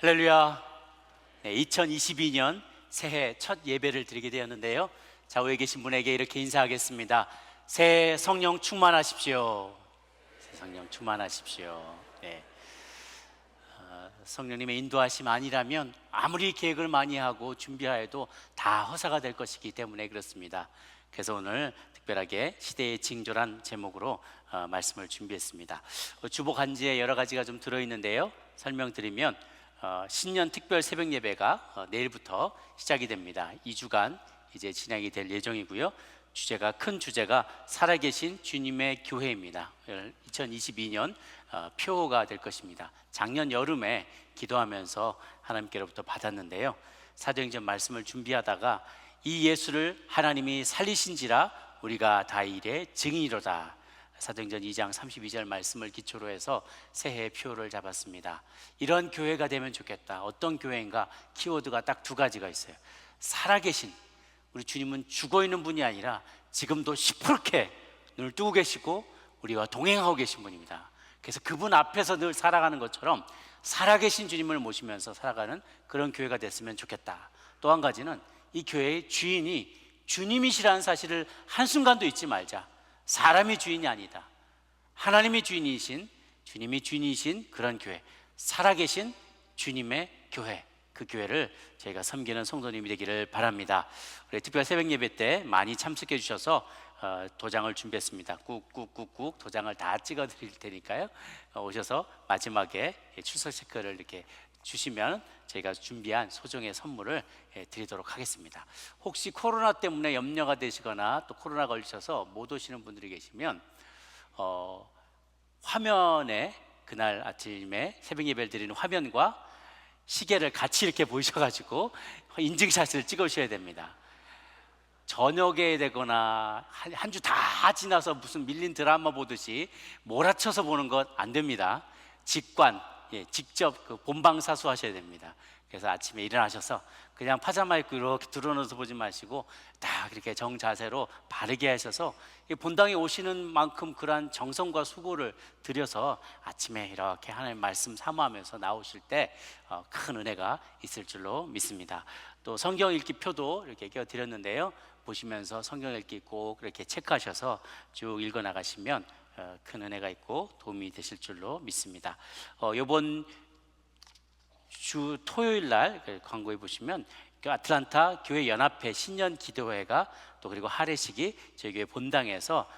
할렐루야. 네, 2022년 새해 첫 예배를 드리게 되었는데요. 좌우에 계신 분에게 이렇게 인사하겠습니다. 새해 성령 충만하십시오. 새 성령 충만하십시오. 네. 성령님의 인도하심 아니라면 아무리 계획을 많이 하고 준비하여도 다 허사가 될 것이기 때문에 그렇습니다. 그래서 오늘 특별하게 시대의 징조란 제목으로 말씀을 준비했습니다. 주보 간지에 여러 가지가 좀 들어있는데요. 설명드리면 신년 특별 새벽 예배가 내일부터 시작이 됩니다. 2주간 이제 진행이 될 예정이고요. 큰 주제가 살아계신 주님의 교회입니다. 2022년 표가 될 것입니다. 작년 여름에 기도하면서 하나님께로부터 받았는데요. 사도행전 말씀을 준비하다가 이 예수를 하나님이 살리신지라 우리가 다 이래 증인이로다. 사도행전 2장 32절 말씀을 기초로 해서 새해 표를 잡았습니다. 이런 교회가 되면 좋겠다. 어떤 교회인가? 키워드가 딱 두 가지가 있어요. 살아계신, 우리 주님은 죽어있는 분이 아니라 지금도 시퍼렇게 눈을 뜨고 계시고 우리와 동행하고 계신 분입니다. 그래서 그분 앞에서 늘 살아가는 것처럼 살아계신 주님을 모시면서 살아가는 그런 교회가 됐으면 좋겠다. 또 한 가지는 이 교회의 주인이 주님이시라는 사실을 한순간도 잊지 말자. 사람이 주인이 아니다. 하나님이 주인이신, 주님이 주인이신 그런 교회, 살아계신 주님의 교회, 그 교회를 저희가 섬기는 성도님이 되기를 바랍니다. 우리 특별 새벽 예배 때 많이 참석해 주셔서 도장을 준비했습니다. 꾹꾹꾹꾹 도장을 다 찍어 드릴 테니까요. 오셔서 마지막에 출석 체크를 이렇게 주시면 저희가 준비한 소정의 선물을 드리도록 하겠습니다. 혹시 코로나 때문에 염려가 되시거나 또 코로나 걸리셔서 못 오시는 분들이 계시면 화면에 그날 아침에 새벽 예배를 드리는 화면과 시계를 같이 이렇게 보셔가지고 인증샷을 찍으셔야 됩니다. 저녁에 되거나 한 주 다 지나서 무슨 밀린 드라마 보듯이 몰아쳐서 보는 것 안 됩니다. 직접 그 본방사수 하셔야 됩니다. 그래서 아침에 일어나셔서 그냥 파자마 입고 이렇게 드러누워서 보지 마시고 딱 이렇게 정자세로 바르게 하셔서 본당에 오시는 만큼 그러한 정성과 수고를 들여서 아침에 이렇게 하나님 말씀 사모하면서 나오실 때 큰 은혜가 있을 줄로 믿습니다. 또 성경 읽기 표도 이렇게 끼워드렸는데요. 보시면서 성경 읽기 꼭 이렇게 체크하셔서 쭉 읽어 나가시면 큰 은혜가 있고 도움이 되실 줄로 믿습니다. 이번 주 토요일 날 광고에 보시면 아틀란타 교회 연합회 신년 기도회가 또 그리고 할례식이 저희 교회 본당에서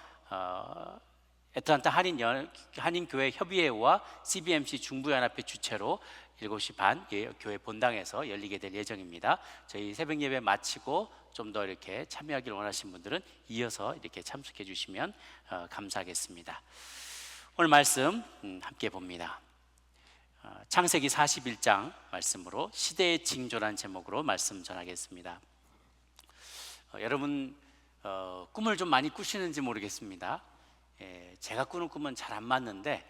애틀란타 한인교회 협의회와 CBMC 중부연합회 주최로 7시 반 교회 본당에서 열리게 될 예정입니다. 저희 새벽 예배 마치고 좀 더 이렇게 참여하기를 원하시는 분들은 이어서 이렇게 참석해 주시면 감사하겠습니다. 오늘 말씀 함께 봅니다. 창세기 41장 말씀으로 시대의 징조란 제목으로 말씀 전하겠습니다. 여러분 꿈을 좀 많이 꾸시는지 모르겠습니다. 제가 꾸는 꿈은 잘 안 맞는데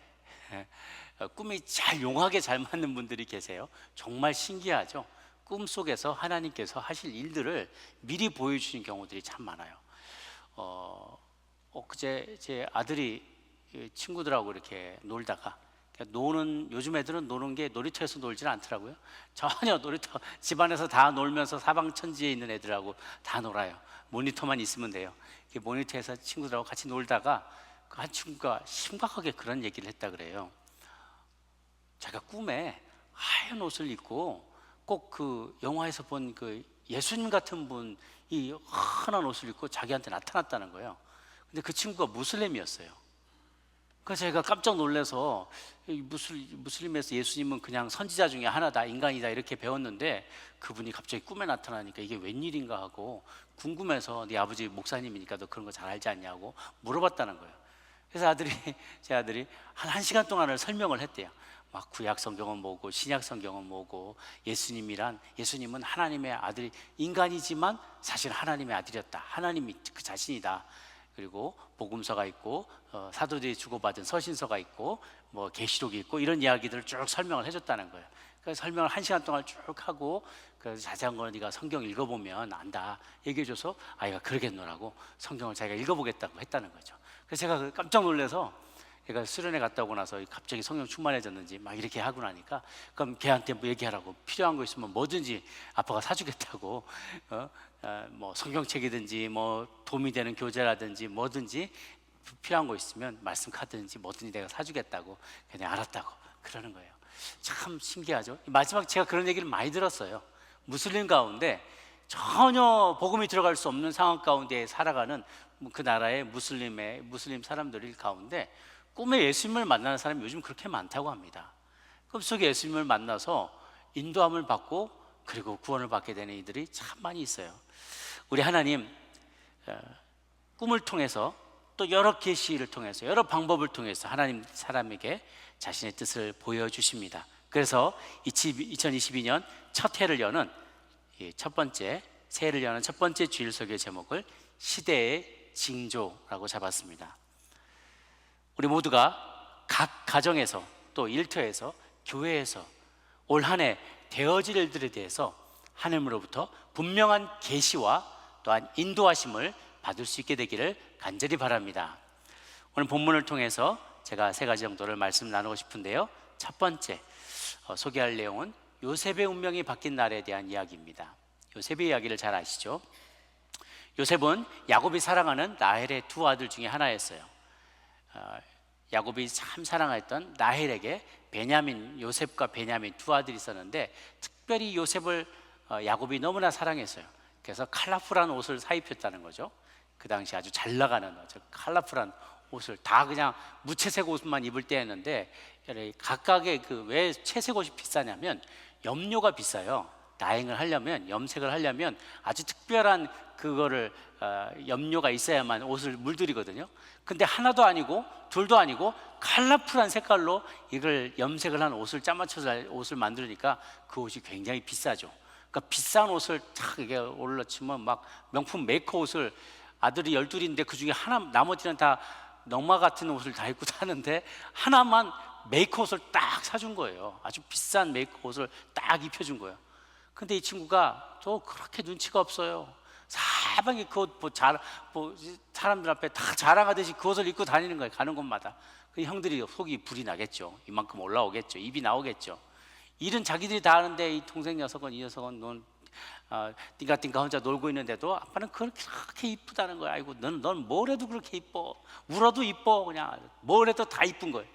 꿈이 잘 용하게 잘 맞는 분들이 계세요. 정말 신기하죠. 꿈속에서 하나님께서 하실 일들을 미리 보여주시는 경우들이 참 많아요. 그제 제 아들이 친구들하고 이렇게 놀다가 요즘 애들은 노는 게 놀이터에서 놀지는 않더라고요. 전혀 놀이터 집안에서 다 놀면서 사방천지에 있는 애들하고 다 놀아요. 모니터만 있으면 돼요. 모니터에서 친구들하고 같이 놀다가 한 친구가 심각하게 그런 얘기를 했다 그래요. 자기가 꿈에 하얀 옷을 입고 꼭 그 영화에서 본 그 예수님 같은 분이 환한 옷을 입고 자기한테 나타났다는 거예요. 근데 그 친구가 무슬림이었어요. 그래서 제가 깜짝 놀라서 무슬림에서 예수님은 그냥 선지자 중에 하나다, 인간이다 이렇게 배웠는데 그분이 갑자기 꿈에 나타나니까 이게 웬일인가 하고 궁금해서 네 아버지 목사님이니까 너 그런 거 잘 알지 않냐고 물어봤다는 거예요. 그래서 제 아들이 한 1시간 동안을 설명을 했대요. 막 구약 성경은 뭐고 신약 성경은 뭐고 예수님은 하나님의 아들이 인간이지만 사실 하나님의 아들이었다. 하나님이 그 자신이다. 그리고 복음서가 있고 사도들이 주고받은 서신서가 있고 뭐 계시록이 있고 이런 이야기들을 쭉 설명을 해줬다는 거예요. 그래서 설명을 1시간 동안 쭉 하고 그래서 자세한 거는 네가 성경 읽어보면 안다 얘기해줘서 아이가 그러겠노라고 성경을 자기가 읽어보겠다고 했다는 거죠. 그래서 제가 깜짝 놀라서 얘가 수련회 갔다 오고 나서 갑자기 성령 충만해졌는지 막 이렇게 하고 나니까, 그럼 걔한테 뭐 얘기하라고, 필요한 거 있으면 뭐든지 아빠가 사주겠다고, 뭐 성경책이든지 뭐 도움이 되는 교재라든지 뭐든지 필요한 거 있으면 말씀 카드든지 뭐든지 내가 사주겠다고, 그냥 알았다고 그러는 거예요. 참 신기하죠. 마지막 제가 그런 얘기를 많이 들었어요. 무슬림 가운데 전혀 복음이 들어갈 수 없는 상황 가운데 살아가는 그 나라의 무슬림 사람들 가운데 꿈에 예수님을 만나는 사람이 요즘 그렇게 많다고 합니다. 꿈속에 예수님을 만나서 인도함을 받고 그리고 구원을 받게 되는 이들이 참 많이 있어요. 우리 하나님 꿈을 통해서 또 여러 계시를 통해서 여러 방법을 통해서 하나님 사람에게 자신의 뜻을 보여주십니다. 그래서 2022년 첫 해를 여는 첫 번째 새해를 여는 첫 번째 주일 설교 제목을 시대의 징조라고 잡았습니다. 우리 모두가 각 가정에서 또 일터에서 교회에서 올 한 해 되어질 일들에 대해서 하나님으로부터 분명한 계시와 또한 인도하심을 받을 수 있게 되기를 간절히 바랍니다. 오늘 본문을 통해서 제가 세 가지 정도를 말씀 나누고 싶은데요. 첫 번째 소개할 내용은 요셉의 운명이 바뀐 날에 대한 이야기입니다. 요셉의 이야기를 잘 아시죠? 요셉은 야곱이 사랑하는 라헬의 두 아들 중에 하나였어요. 야곱이 참 사랑했던 라헬에게 요셉과 베냐민 두 아들이 있었는데, 특별히 요셉을 야곱이 너무나 사랑했어요. 그래서 컬러풀한 옷을 사입혔다는 거죠. 그 당시 아주 잘 나가는 컬러풀한 옷을 다 그냥 무채색 옷만 입을 때였는데, 각각의 왜 채색 옷이 비싸냐면 염료가 비싸요. 다행을 하려면, 염색을 하려면 아주 특별한 그거를 염료가 있어야만 옷을 물들이거든요. 근데 하나도 아니고 둘도 아니고 컬러풀한 색깔로 이걸 염색을 한 옷을 짜맞춰서 옷을 만들으니까 그 옷이 굉장히 비싸죠. 그러니까 비싼 옷을 탁 이게 올라치면 막 명품 메이커 옷을, 아들이 12인데 그 중에 하나, 나머지는 다 넝마 같은 옷을 다 입고 사는데 하나만 메이커 옷을 딱 사준 거예요. 아주 비싼 메이커 옷을 딱 입혀준 거예요. 근데 이 친구가 또 그렇게 눈치가 없어요. 사방에 그 옷 사람들 앞에 다 자랑하듯이 그 옷을 입고 다니는 거예요. 가는 곳마다. 그 형들이 속이 불이 나겠죠. 이만큼 올라오겠죠. 입이 나오겠죠. 일은 자기들이 다 하는데 이 동생 녀석은, 이 녀석은 넌 띵가띵가 혼자 놀고 있는데도 아빠는 그렇게 이쁘다는 거야. 아이고 넌 뭘 해도 그렇게 이뻐. 울어도 이뻐. 그냥 뭘 해도 다 이쁜 거예요.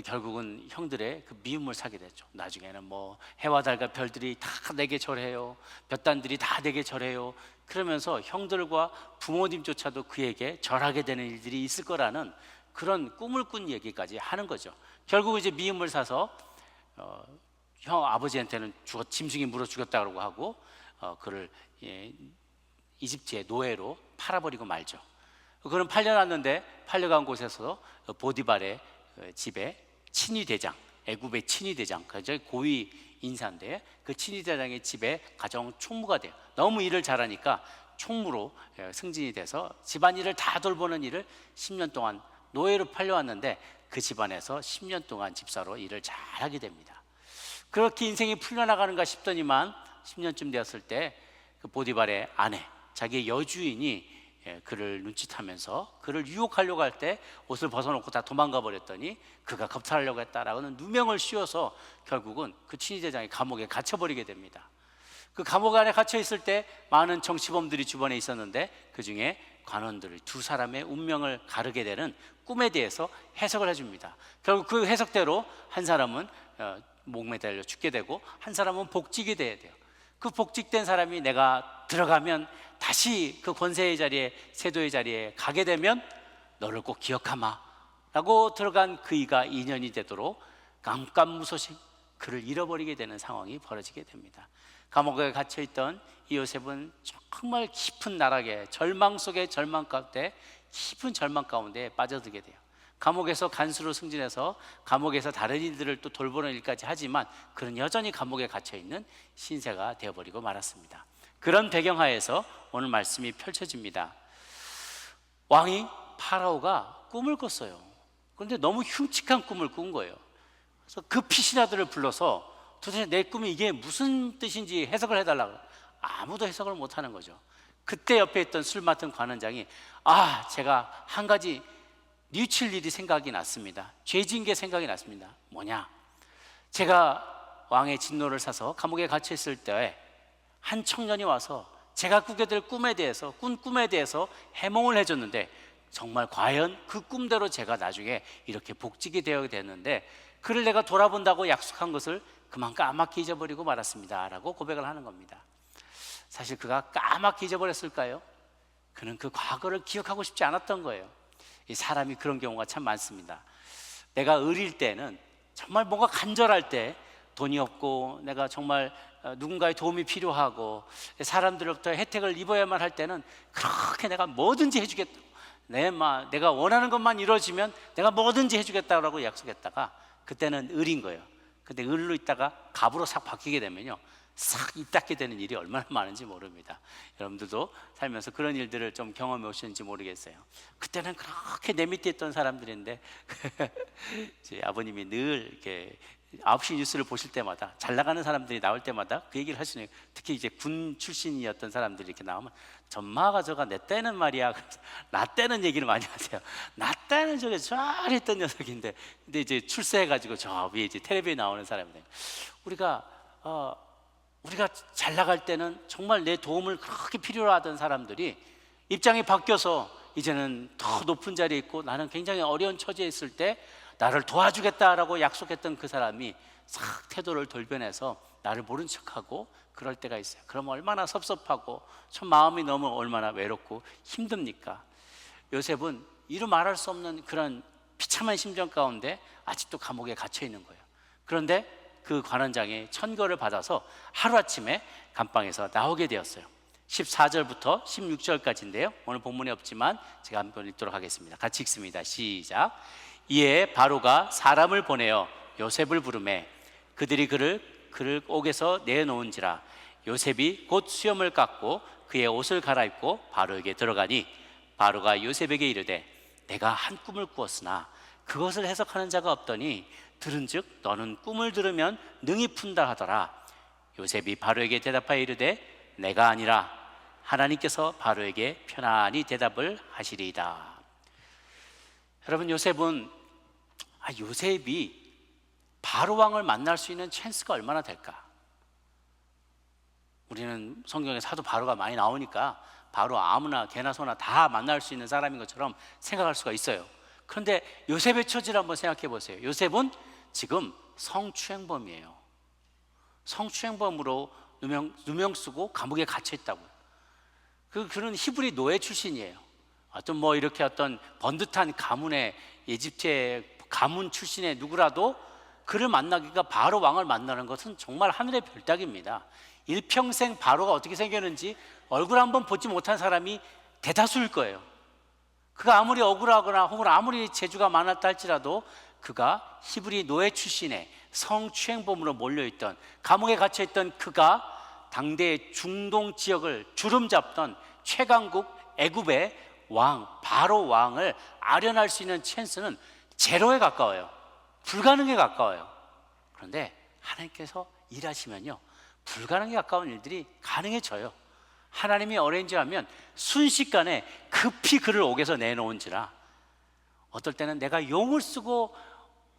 결국은 형들의 그 미움을 사게 됐죠. 나중에는 뭐 해와 달과 별들이 다 내게 절해요. 볕단들이 다 내게 절해요. 그러면서 형들과 부모님조차도 그에게 절하게 되는 일들이 있을 거라는 그런 꿈을 꾼 얘기까지 하는 거죠. 결국 이제 미움을 사서 형 아버지한테는 짐승이 물어 죽였다고 하고 그를 이집트의 노예로 팔아버리고 말죠. 그는 팔려났는데 팔려간 곳에서 보디발의 집에 친위대장, 애굽의 친위대장, 굉장히 고위 인사인데 그 친위대장의 집에 가정 총무가 돼요. 너무 일을 잘하니까 총무로 승진이 돼서 집안일을 다 돌보는 일을 10년 동안 노예로 팔려왔는데 그 집안에서 10년 동안 집사로 일을 잘하게 됩니다. 그렇게 인생이 풀려나가는가 싶더니만 10년쯤 되었을 때 그 보디발의 아내, 자기의 여주인이 그를 눈치타면서 그를 유혹하려고 할 때 옷을 벗어놓고 다 도망가 버렸더니 그가 겁탈하려고 했다라고는 누명을 씌워서 결국은 그 친위대장이 감옥에 갇혀버리게 됩니다. 그 감옥 안에 갇혀 있을 때 많은 정치범들이 주변에 있었는데 그 중에 관원들이 두 사람의 운명을 가르게 되는 꿈에 대해서 해석을 해줍니다. 결국 그 해석대로 한 사람은 목에 달려 죽게 되고 한 사람은 복직이 돼야 돼요. 그 복직된 사람이 내가 들어가면 다시 그 권세의 자리에, 세도의 자리에 가게 되면 너를 꼭 기억하마 라고 들어간 그이가 2년이 되도록 깜깜무소식 그를 잃어버리게 되는 상황이 벌어지게 됩니다. 감옥에 갇혀있던 이 요셉은 정말 깊은 나락에, 절망 속의 절망 가운데, 깊은 절망 가운데 빠져들게 돼요. 감옥에서 간수로 승진해서 감옥에서 다른 일들을 또 돌보는 일까지 하지만 그는 여전히 감옥에 갇혀있는 신세가 되어버리고 말았습니다. 그런 배경하에서 오늘 말씀이 펼쳐집니다. 왕이 파라오가 꿈을 꿨어요. 그런데 너무 흉측한 꿈을 꾼 거예요. 그래서 급히 신하들을 불러서 도대체 내 꿈이 이게 무슨 뜻인지 해석을 해달라고. 아무도 해석을 못하는 거죠. 그때 옆에 있던 술 맡은 관원장이 제가 한 가지 뉘칠 일이 생각이 났습니다. 죄진 게 생각이 났습니다. 뭐냐? 제가 왕의 진노를 사서 감옥에 갇혀 있을 때 한 청년이 와서 제가 꾸게 될 꿈에 대해서, 꾼 꿈에 대해서 해몽을 해줬는데, 정말 과연 그 꿈대로 제가 나중에 이렇게 복직이 되어야 되는데, 그를 내가 돌아본다고 약속한 것을 그만 까맣게 잊어버리고 말았습니다 라고 고백을 하는 겁니다. 사실 그가 까맣게 잊어버렸을까요? 그는 그 과거를 기억하고 싶지 않았던 거예요. 이 사람이 그런 경우가 참 많습니다. 내가 어릴 때는 정말 뭔가 간절할 때, 돈이 없고 내가 정말 누군가의 도움이 필요하고 사람들로부터 혜택을 입어야만 할 때는 그렇게 내가 뭐든지 해주겠다, 내가 원하는 것만 이루어지면 내가 뭐든지 해주겠다고 약속했다가, 그때는 을인 거예요. 근데 을로 있다가 갑으로 싹 바뀌게 되면요, 싹 입 닫게 되는 일이 얼마나 많은지 모릅니다. 여러분들도 살면서 그런 일들을 좀 경험해 오셨는지 모르겠어요. 그때는 그렇게 내 밑에 있던 사람들인데 제 아버님이 늘 이렇게 9시 뉴스를 보실 때마다, 잘 나가는 사람들이 나올 때마다 그 얘기를 하시네요. 특히 이제 군 출신이었던 사람들이 이렇게 나오면, 전마가 저가 내 때는 말이야, 나 때는 얘기를 많이 하세요. 나 때는 저게 잘했던 녀석인데, 근데 이제 출세해가지고 저 위에 이제 텔레비에 나오는 사람들, 우리가 잘 나갈 때는 정말 내 도움을 그렇게 필요로 하던 사람들이 입장이 바뀌어서 이제는 더 높은 자리에 있고 나는 굉장히 어려운 처지에 있을 때 나를 도와주겠다라고 약속했던 그 사람이 싹 태도를 돌변해서 나를 모른 척하고 그럴 때가 있어요. 그럼 얼마나 섭섭하고 참 마음이 너무 얼마나 외롭고 힘듭니까? 요셉은 이루 말할 수 없는 그런 비참한 심정 가운데 아직도 감옥에 갇혀 있는 거예요. 그런데 그 관원장의 천거를 받아서 하루아침에 감방에서 나오게 되었어요. 14절부터 16절까지인데요, 오늘 본문에 없지만 제가 한번 읽도록 하겠습니다. 같이 읽습니다. 시작. 이에 바로가 사람을 보내어 요셉을 부르매 그들이 그를 옥에서 내놓은지라. 요셉이 곧 수염을 깎고 그의 옷을 갈아입고 바로에게 들어가니, 바로가 요셉에게 이르되 내가 한 꿈을 꾸었으나 그것을 해석하는 자가 없더니 들은즉 너는 꿈을 들으면 능히 푼다 하더라. 요셉이 바로에게 대답하여 이르되 내가 아니라 하나님께서 바로에게 편안히 대답을 하시리이다. 여러분, 요셉이 바로 왕을 만날 수 있는 찬스가 얼마나 될까? 우리는 성경에 사도 바로가 많이 나오니까 바로 아무나 개나 소나 다 만날 수 있는 사람인 것처럼 생각할 수가 있어요. 그런데 요셉의 처지를 한번 생각해 보세요. 요셉은 지금 성추행범이에요. 성추행범으로 누명 쓰고 감옥에 갇혀 있다고요. 그는 히브리 노예 출신이에요. 이렇게 어떤 번듯한 가문의, 이집트의 가문 출신의 누구라도 그를 만나기가, 바로 왕을 만나는 것은 정말 하늘의 별따기입니다. 일평생 바로가 어떻게 생겼는지 얼굴 한번 보지 못한 사람이 대다수일 거예요. 그가 아무리 억울하거나 혹은 아무리 재주가 많았다 할지라도 그가 히브리 노예 출신의 성추행범으로 몰려있던, 감옥에 갇혀있던 그가 당대의 중동 지역을 주름잡던 최강국 애굽의 왕, 바로 왕을 아련할 수 있는 찬스는 제로에 가까워요. 불가능에 가까워요. 그런데 하나님께서 일하시면요, 불가능에 가까운 일들이 가능해져요. 하나님이 어레인지하면 순식간에 급히 그를 옥에서 내놓은지라. 어떨 때는 내가 용을 쓰고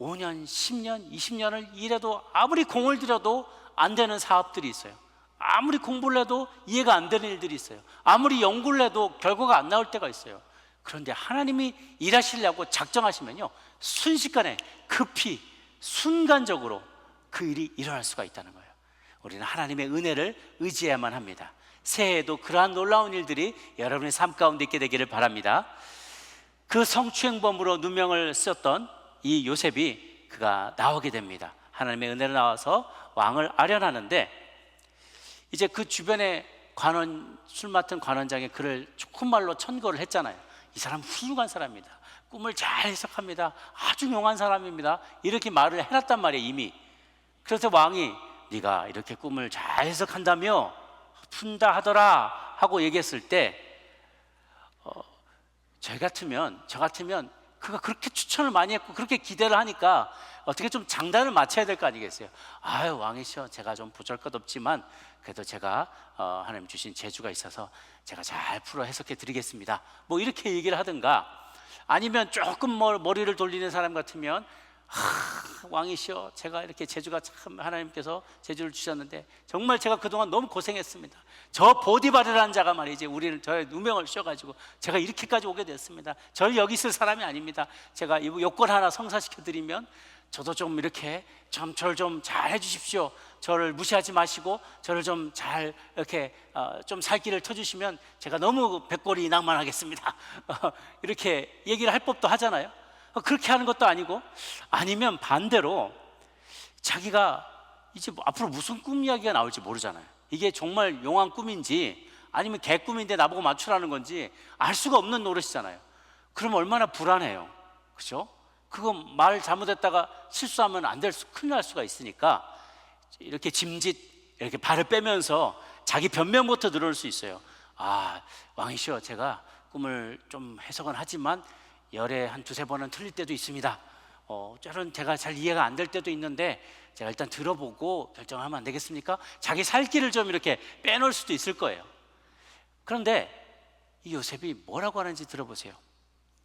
5년, 10년, 20년을 일해도 아무리 공을 들여도 안 되는 사업들이 있어요. 아무리 공부를 해도 이해가 안 되는 일들이 있어요. 아무리 연구를 해도 결과가 안 나올 때가 있어요. 그런데 하나님이 일하시려고 작정하시면요, 순식간에 급히 순간적으로 그 일이 일어날 수가 있다는 거예요. 우리는 하나님의 은혜를 의지해야만 합니다. 새해에도 그러한 놀라운 일들이 여러분의 삶 가운데 있게 되기를 바랍니다. 그 성추행범으로 누명을 썼던 이 요셉이 그가 나오게 됩니다. 하나님의 은혜로 나와서 왕을 아련하는데, 이제 그 주변에 술 맡은 관원장이 그를 좋은 말로 천거를 했잖아요. 이 사람 훌륭한 사람입니다. 꿈을 잘 해석합니다. 아주 용한 사람입니다. 이렇게 말을 해놨단 말이에요, 이미. 그래서 왕이 네가 이렇게 꿈을 잘 해석한다며 푼다 하더라 하고 얘기했을 때, 저 같으면 그가 그렇게 추천을 많이 했고 그렇게 기대를 하니까 어떻게 좀 장단을 맞춰야 될 거 아니겠어요? 아유, 왕이시여, 제가 좀 보잘것없지만 그래도 제가 하나님 주신 재주가 있어서 제가 잘 풀어 해석해 드리겠습니다. 뭐 이렇게 얘기를 하든가, 아니면 조금 머리를 돌리는 사람 같으면 왕이시여, 제가 이렇게 재주가 참 하나님께서 재주를 주셨는데 정말 제가 그동안 너무 고생했습니다. 저 보디발이라는 자가 말이지 우리는 저의 누명을 씌워가지고 제가 이렇게까지 오게 됐습니다. 저를 여기 있을 사람이 아닙니다. 제가 이 요건 하나 성사시켜 드리면 저도 좀 이렇게 저를 좀 잘 해주십시오. 저를 무시하지 마시고 저를 좀 잘 이렇게 좀 살 길을 터주시면 제가 너무 백골이 낭만하겠습니다. 이렇게 얘기를 할 법도 하잖아요. 그렇게 하는 것도 아니고, 아니면 반대로 자기가 이제 앞으로 무슨 꿈 이야기가 나올지 모르잖아요. 이게 정말 용한 꿈인지 아니면 개 꿈인데 나보고 맞추라는 건지 알 수가 없는 노릇이잖아요. 그럼 얼마나 불안해요. 그죠? 그거 말 잘못했다가 실수하면 안 될 큰일 날 수가 있으니까 이렇게 짐짓 이렇게 발을 빼면서 자기 변명부터 늘어올 수 있어요. 왕이시여, 제가 꿈을 좀 해석은 하지만 열에 한 두세 번은 틀릴 때도 있습니다. 저는 제가 잘 이해가 안 될 때도 있는데 제가 일단 들어보고 결정하면 안 되겠습니까? 자기 살 길을 좀 이렇게 빼놓을 수도 있을 거예요. 그런데 이 요셉이 뭐라고 하는지 들어보세요.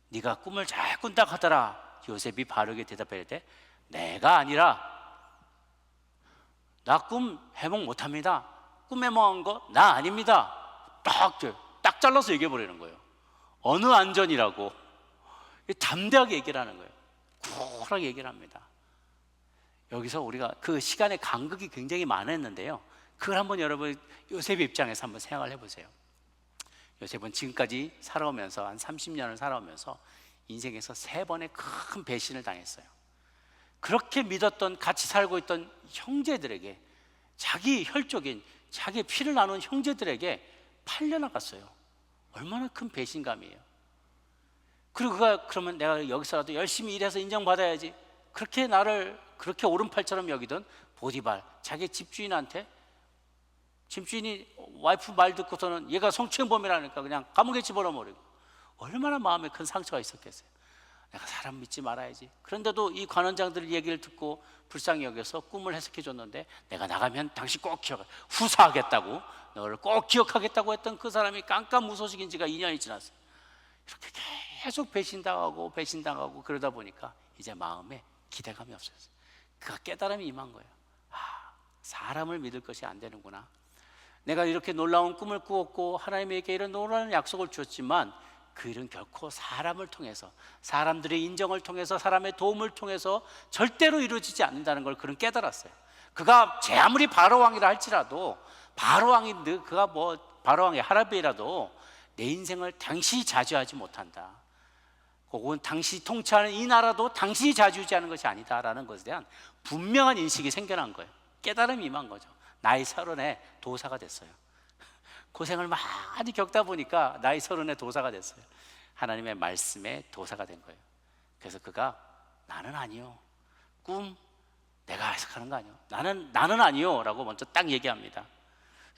네가 꿈을 잘 꾼다 하더라. 요셉이 바르게 대답해야 돼. 내가 아니라, 나 꿈 해몽 못합니다. 꿈 해몽한 거 나 아닙니다. 딱 잘라서 얘기해 버리는 거예요. 어느 안전이라고 담대하게 얘기를 하는 거예요. 쿨하게 얘기를 합니다. 여기서 우리가 그 시간의 간극이 굉장히 많았는데요, 그걸 한번 여러분 요셉의 입장에서 한번 생각을 해보세요. 요셉은 지금까지 살아오면서 한 30년을 살아오면서 인생에서 3번의 큰 배신을 당했어요. 그렇게 믿었던, 같이 살고 있던 형제들에게, 자기 혈족인, 자기 피를 나눈 형제들에게 팔려나갔어요. 얼마나 큰 배신감이에요. 그리고 그가 그러면 내가 여기서라도 열심히 일해서 인정받아야지, 그렇게 나를 그렇게 오른팔처럼 여기던 보디발, 자기 집주인한테, 집주인이 와이프 말 듣고서는 얘가 성추행범이라니까 그냥 감옥에 집어넣어버리고, 얼마나 마음에 큰 상처가 있었겠어요. 내가 사람 믿지 말아야지. 그런데도 이 관원장들 얘기를 듣고 불쌍히 여겨서 꿈을 해석해 줬는데, 내가 나가면 당신 꼭 후사하겠다고, 너를 꼭 기억하겠다고 했던 그 사람이 깜깜무소식인 지가 2년이 지났어요. 이렇게 계속 배신당하고 그러다 보니까 이제 마음에 기대감이 없어졌어요. 그가 깨달음이 임한 거예요. 사람을 믿을 것이 안 되는구나. 내가 이렇게 놀라운 꿈을 꾸었고 하나님에게 이런 놀라운 약속을 주었지만 그 일은 결코 사람을 통해서, 사람들의 인정을 통해서, 사람의 도움을 통해서 절대로 이루어지지 않는다는 걸 그는 깨달았어요. 그가 제 아무리 바로왕이라 할지라도, 바로왕인데 그가 바로왕의 할아버지라도 내 인생을 당신이 자주하지 못한다, 혹은 당신이 통치하는 이 나라도 당신이 자주하는 것이 아니다라는 것에 대한 분명한 인식이 생겨난 거예요. 깨달음이 임한 거죠. 나이 30에 도사가 됐어요. 고생을 많이 겪다 보니까 나이 30에 도사가 됐어요. 하나님의 말씀에 도사가 된 거예요. 그래서 그가 나는 아니요, 꿈 내가 해석하는 거 아니요, 나는 아니요 라고 먼저 딱 얘기합니다.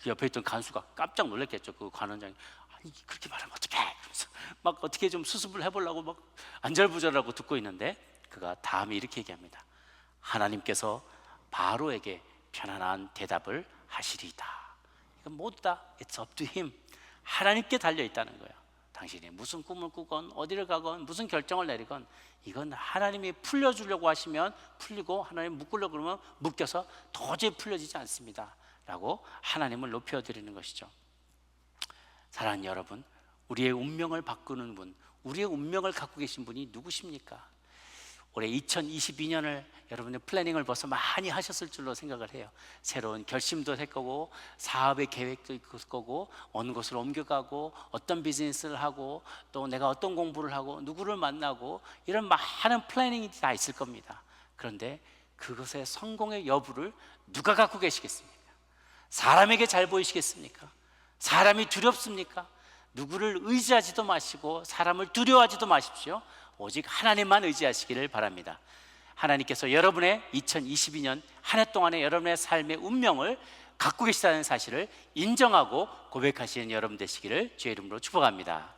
그 옆에 있던 간수가 깜짝 놀랐겠죠. 그 관원장이 그렇게 말하면 어떡해, 그러면서 막 어떻게 좀 수습을 해보려고 막 안절부절하고 듣고 있는데, 그가 다음에 이렇게 얘기합니다. 하나님께서 바로에게 편안한 대답을 하시리이다. 이건 모두 다 It's up to him. 하나님께 달려있다는 거예요. 당신이 무슨 꿈을 꾸건 어디를 가건 무슨 결정을 내리건 이건 하나님이 풀려주려고 하시면 풀리고, 하나님 묶으려고 그러면 묶여서 도저히 풀려지지 않습니다 라고 하나님을 높여드리는 것이죠. 사랑하는 여러분, 우리의 운명을 바꾸는 분, 우리의 운명을 갖고 계신 분이 누구십니까? 올해 2022년을 여러분의 플래닝을 벌써 많이 하셨을 줄로 생각을 해요. 새로운 결심도 할 거고, 사업의 계획도 있을 거고, 어느 곳으로 옮겨가고, 어떤 비즈니스를 하고, 또 내가 어떤 공부를 하고, 누구를 만나고, 이런 많은 플래닝이 다 있을 겁니다. 그런데 그것의 성공의 여부를 누가 갖고 계시겠습니까? 사람에게 잘 보이시겠습니까? 사람이 두렵습니까? 누구를 의지하지도 마시고 사람을 두려워하지도 마십시오. 오직 하나님만 의지하시기를 바랍니다. 하나님께서 여러분의 2022년 한 해 동안의 여러분의 삶의 운명을 갖고 계시다는 사실을 인정하고 고백하시는 여러분 되시기를 주의 이름으로 축복합니다.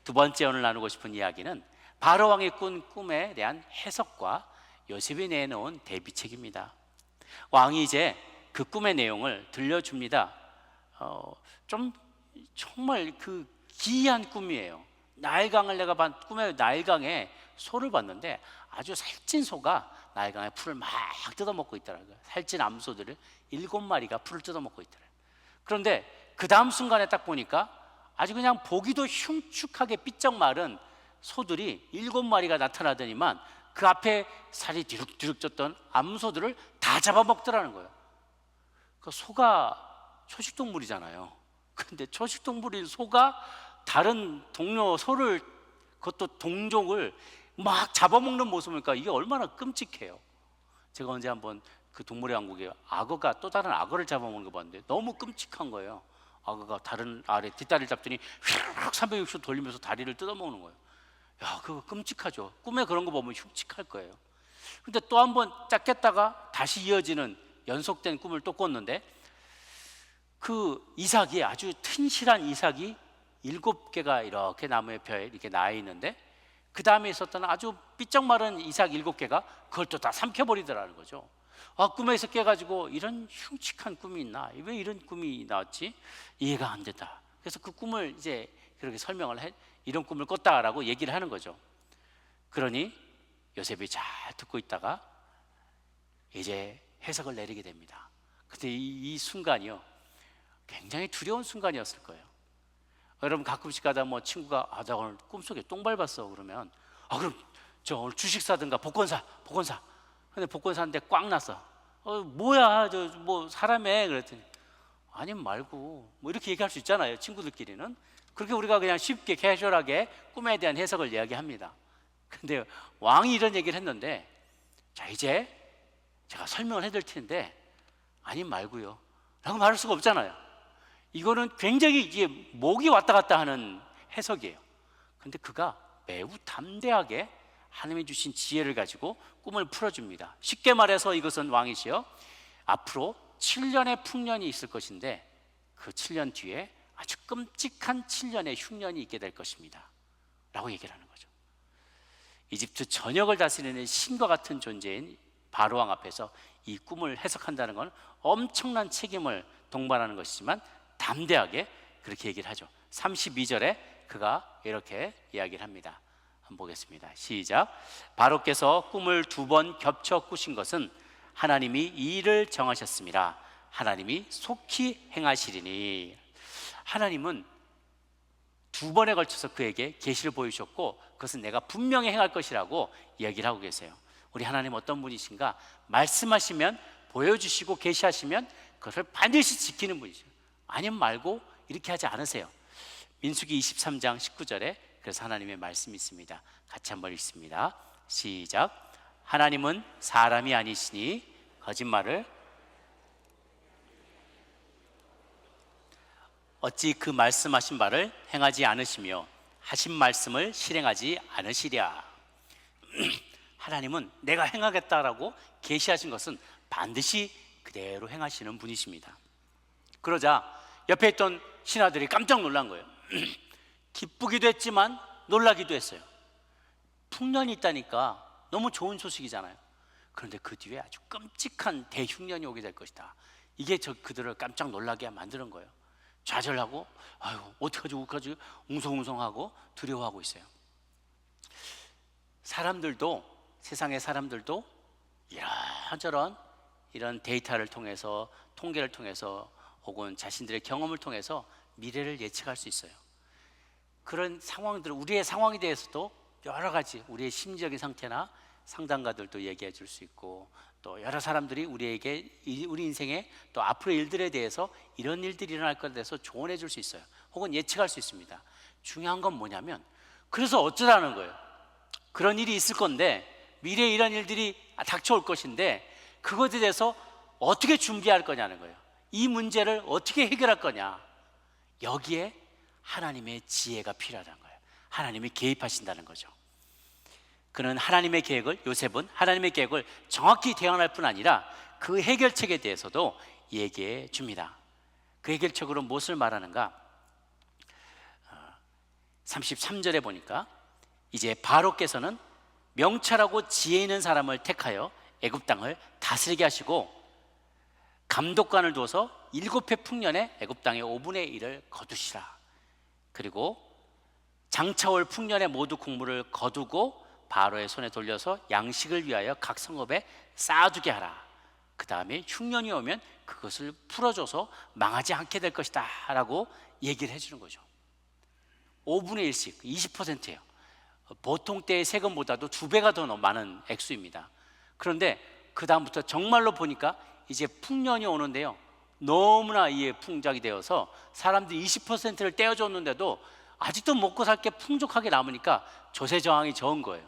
두 번째 오늘 나누고 싶은 이야기는 바로왕이 꾼 꿈에 대한 해석과 요셉이 내놓은 대비책입니다. 왕이 이제 그 꿈의 내용을 들려줍니다. 좀 정말 그 기이한 꿈이에요. 나일강을 내가 꿈에 나일강에 소를 봤는데 아주 살찐 소가 나일강의 풀을 막 뜯어먹고 있더라고요. 살찐 암소들을 7마리가 풀을 뜯어먹고 있더라고요. 그런데 그 다음 순간에 딱 보니까 아주 그냥 보기도 흉측하게 삐쩍 마른 소들이 7마리가 나타나더니만 그 앞에 살이 뒤룩뒤룩 쪘던 암소들을 다 잡아먹더라는 거예요. 그 소가 초식동물이잖아요. 근데 초식동물인 소가 다른 동료 소를, 그것도 동족을 막 잡아먹는 모습을 보니까 이게 얼마나 끔찍해요. 제가 언제 한번 그 동물의 왕국에 악어가 또 다른 악어를 잡아먹는 거 봤는데 너무 끔찍한 거예요. 악어가 다른 아래 뒷다리를 잡더니 휙 360도 돌리면서 다리를 뜯어먹는 거예요. 야, 그거 끔찍하죠. 꿈에 그런 거 보면 흉측할 거예요. 근데 또 한번 짝 깼다가 다시 이어지는 연속된 꿈을 또 꿨는데 그 이삭이, 아주 튼실한 이삭이 7개가 이렇게 나무의 벼에 이렇게 나와 있는데 그 다음에 있었던 아주 삐쩍 마른 이삭 7개가 그걸 또 다 삼켜버리더라는 거죠. 아, 꿈에서 깨가지고 이런 흉측한 꿈이 있나? 왜 이런 꿈이 나왔지? 이해가 안 된다. 그래서 그 꿈을 이제 그렇게 설명을 해, 이런 꿈을 꿨다라고 얘기를 하는 거죠. 그러니 요셉이 잘 듣고 있다가 이제 해석을 내리게 됩니다. 근데 이 순간이요, 굉장히 두려운 순간이었을 거예요. 여러분 가끔씩 가다 뭐 친구가 나 오늘 꿈속에 똥 밟았어 그러면 그럼 저 오늘 주식 사든가 복권 사. 근데 복권 사는데 꽝 났어. 뭐야 저 뭐 사람에 그랬더니 아니 말고 뭐 이렇게 얘기할 수 있잖아요. 친구들끼리는 그렇게 우리가 그냥 쉽게 캐주얼하게 꿈에 대한 해석을 이야기합니다. 근데 왕이 이런 얘기를 했는데 자 이제 제가 설명을 해드릴 텐데 아니 말고요 라고 말할 수가 없잖아요. 이거는 굉장히 이게 목이 왔다 갔다 하는 해석이에요. 근데 그가 매우 담대하게 하나님이 주신 지혜를 가지고 꿈을 풀어줍니다. 쉽게 말해서 이것은 왕이시여 앞으로 7년의 풍년이 있을 것인데 그 7년 뒤에 아주 끔찍한 7년의 흉년이 있게 될 것입니다 라고 얘기를 하는 거죠. 이집트 전역을 다스리는 신과 같은 존재인 바로왕 앞에서 이 꿈을 해석한다는 건 엄청난 책임을 동반하는 것이지만 담대하게 그렇게 얘기를 하죠. 32절에 그가 이렇게 이야기를 합니다. 한번 보겠습니다. 시작. 바로께서 꿈을 2번 겹쳐 꾸신 것은 하나님이 이 일을 정하셨습니다. 하나님이 속히 행하시리니. 하나님은 2번에 걸쳐서 그에게 계시를 보여주셨고 그것은 내가 분명히 행할 것이라고 이야기를 하고 계세요. 우리 하나님 어떤 분이신가? 말씀하시면, 보여주시고 계시하시면 그것을 반드시 지키는 분이죠. 아니면 말고 이렇게 하지 않으세요. 민수기 23장 19절에 그래서 하나님의 말씀이 있습니다. 같이 한번 읽습니다. 시작. 하나님은 사람이 아니시니 거짓말을 어찌 그 말씀하신 바를 행하지 않으시며 하신 말씀을 실행하지 않으시랴. 하나님은 내가 행하겠다라고 계시하신 것은 반드시 그대로 행하시는 분이십니다. 그러자 옆에 있던 신하들이 깜짝 놀란 거예요. 기쁘기도 했지만 놀라기도 했어요. 풍년이 있다니까 너무 좋은 소식이잖아요. 그런데 그 뒤에 아주 끔찍한 대흉년이 오게 될 것이다. 이게 그들을 깜짝 놀라게 만드는 거예요. 좌절하고 아유 어떡하지 웅성웅성하고 두려워하고 있어요. 사람들도, 세상의 사람들도 이런저런 이런 데이터를 통해서, 통계를 통해서 혹은 자신들의 경험을 통해서 미래를 예측할 수 있어요. 그런 상황들, 우리의 상황에 대해서도 여러 가지 우리의 심리적인 상태나 상담가들도 얘기해 줄 수 있고 또 여러 사람들이 우리에게 우리 인생의 또 앞으로의 일들에 대해서 이런 일들이 일어날 것에 대해서 조언해 줄 수 있어요. 혹은 예측할 수 있습니다. 중요한 건 뭐냐면 그래서 어쩌라는 거예요. 그런 일이 있을 건데 미래에 이런 일들이 닥쳐올 것인데 그것에 대해서 어떻게 준비할 거냐는 거예요. 이 문제를 어떻게 해결할 거냐. 여기에 하나님의 지혜가 필요하다는 거예요. 하나님이 개입하신다는 거죠. 그는 하나님의 계획을, 요셉은 하나님의 계획을 정확히 대응할 뿐 아니라 그 해결책에 대해서도 얘기해 줍니다. 그 해결책으로 무엇을 말하는가? 33절에 보니까 이제 바로께서는 명철하고 지혜 있는 사람을 택하여 애굽 땅을 다스리게 하시고 감독관을 두어서 7해 풍년에 애굽 땅의 5분의 1을 거두시라. 그리고 장차올 풍년에 모두 국물을 거두고 바로의 손에 돌려서 양식을 위하여 각 성읍에 쌓아두게 하라. 그 다음에 흉년이 오면 그것을 풀어줘서 망하지 않게 될 것이다 라고 얘기를 해주는 거죠. 5분의 1씩 20%예요. 보통 때의 세금보다도 2배가 더 많은 액수입니다. 그런데 그 다음부터 정말로 보니까 이제 풍년이 오는데요, 너무나 이에 풍작이 되어서 사람들이 20%를 떼어줬는데도 아직도 먹고 살 게 풍족하게 남으니까 조세 저항이 적은 거예요.